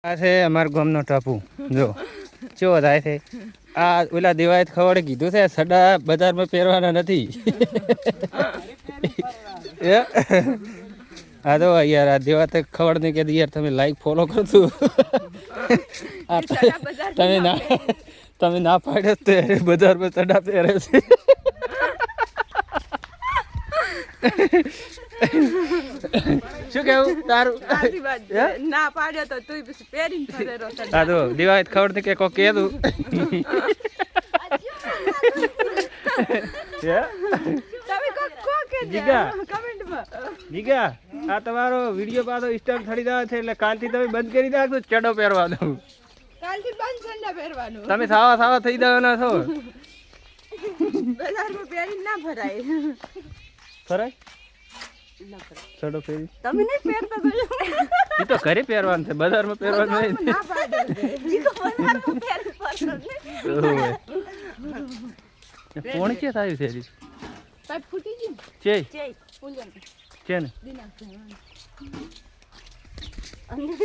આ છે અમારા ગામનો ટાપુ જો ચેવો થાય છે આ ઓલા દેવાય ખવડે કીધું છે સડા બજારમાં પહેરવાના નથી હા તો યાર આ દેવા ખવડ ને કીધું યાર તમે લાઈક ફોલો કરજો તમે ના પાડ્યો તો બજારમાં સડા પહેરે છે શું કેવું તારું ના પાડ્યો તો તું પછી પહેરીને ફરેરો હા તો દિવાળી ખબર કે કોઈ કહેતું જીગા આ તમારો વિડીયો પાછો સ્ટાર્ટ થઈ જાય છે એટલે કાલથી તમે બંધ કરી નાખજો ચડો પહેરવાનો કાલથી બંધ સંડા પહેરવાનું તમે સાવા થઈ જવાના છો બજારમાં પહેરીને ના ભરાય ફરાય ચડો પહેરી તમે નહીં પહેરતા એ તો ઘરે પહેરવાનું છે બજારમાં પહેરવાનું નહીં ના પાડે જીકો બજારમાં પહેરી પડતો કોણ કે થાય છે પાઇપ ફૂટી ગઈ છે છે ફૂલન છે ને દિના